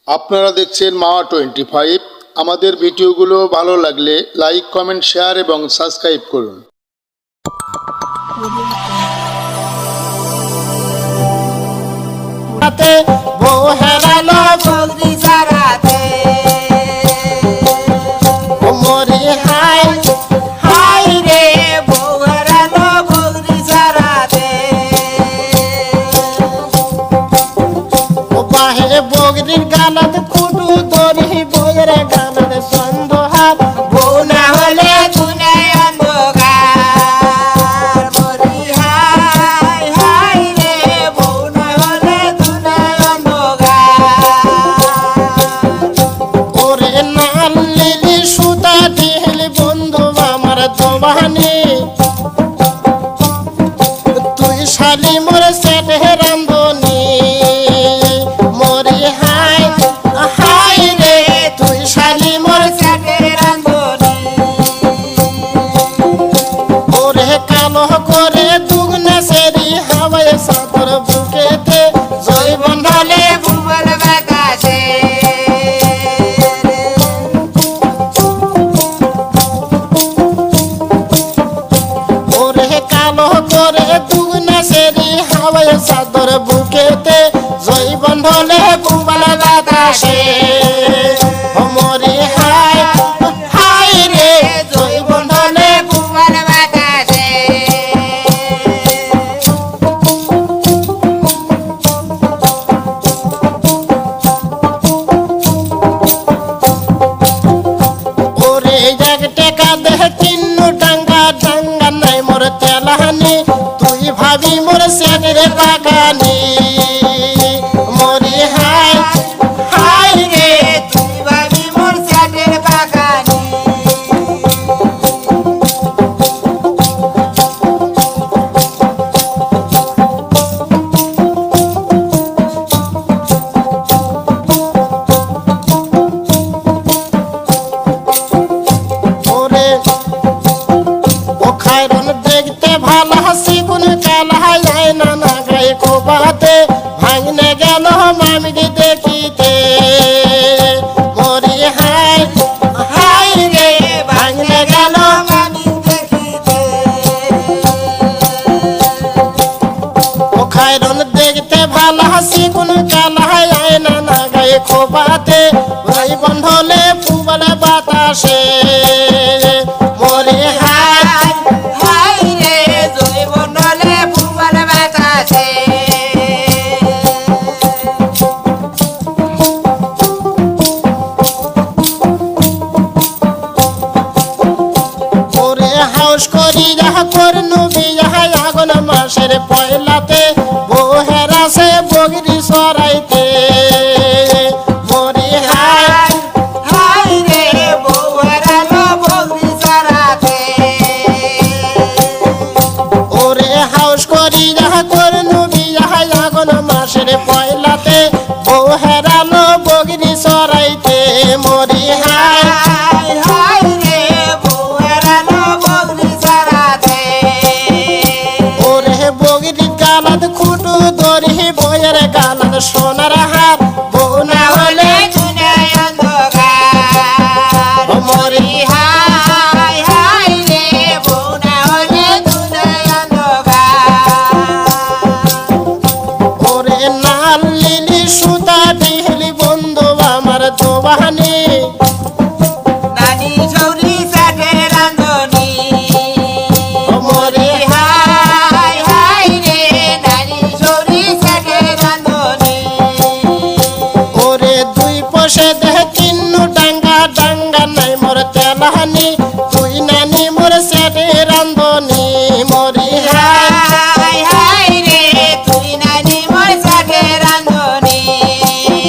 আপনারা দেখছেন মাওয়া 25। আমাদের ভিডিওগুলো ভালো লাগলে লাইক, কমেন্ট, শেয়ার এবং সাবস্ক্রাইব করুন। বউ হেরালো বগরি সারাতে মরি হাই হাই রে বউ হেরালো বগরি সারাতে বাহে বগরির গালত কুটু দরি বইয়ের গালত সন্দ হাত বউ না হলে দুনিয়ায় অন্ধকার মরি হাই হাই রে বউ না হলে দুনিয়ায় ওরে নাল লিলি সুতা ঢিল বন্ধু আমার দোবানি তুই শালি মোর সেটে রান্ধনি মরি হাই হাই রে তুই শালি মোর সেটে রান্ধনি ওরে কালো করে দুগনা সেরি হাওয়ায় সাদর বুকেতে জয় বন্ধলে বুবল বাতাসে সাদর বুকেতে জয় বন্ধলে বুবল বাতাসে মরি হাই হাই রে জয় বন্ধলে বুবল বাতাসে ওরে এক টেকা দেহ কিন্নু ডাঙ্গা ডাঙ্গা নাই মোর তেলাহানি তুই ভাবি মোর সেরে বাগানি মরি হাই হাই রে তুই ভাবি মোর সেরে বাগানি ওরে ও খায়রন দেখতে ভালো হাসি কোন কালা যায় না না গায়ে কোবাতে ভাঙনে গেল মামিদি দেখিতে মরি হাই হাই রে ভাঙনে গেল মামি দেখিতে ও খায়রন দেখতে ভালো হাসি কোন কালা যায় না না গায়ে কোবাতে ভাই বন্ধলে ফুবল বাতাসে মরি হাই হাই রে জয় বন্ধলে ফুবল বাতাসে ওরে হাউস করি যাহা করনু বিয়াহ আগুন মাসের পয়লাতে বউ হেরাছে বগরি সরাইতে মরি হাই হাই রে বউ হেরালো বগরি সরাতে ওরে হাউস করি যাহা করনু বিয়াহ আগুন মাসের পয়লাতে বউ হেরালো বগরি সরাইতে মরি হাই হাই রে বউ হেরালো বগরি সরাতে ওরে বগরি গালাত খুটু দরি বইয়ের গালাত সোনার হাত বউ না হলে দুনিয়ায় অন্ধকার মরি হাই হাই রে বউ না হলে দুনিয়ায় অন্ধকার ওরে নাল লিলি সুতা ঢিল বন্ধু আমার দোবানি নানি ছৌরি সাথে রান্ধনি মরি হাই হাই রে নানি ছৌরি সাথে রান্ধনি ওরে দুই পয়সা দেহ কিন্নু ডাঙ্গা ডাঙ্গা নাই মোর তেলাহানি তুই নানি মোর সাথে রান্ধনি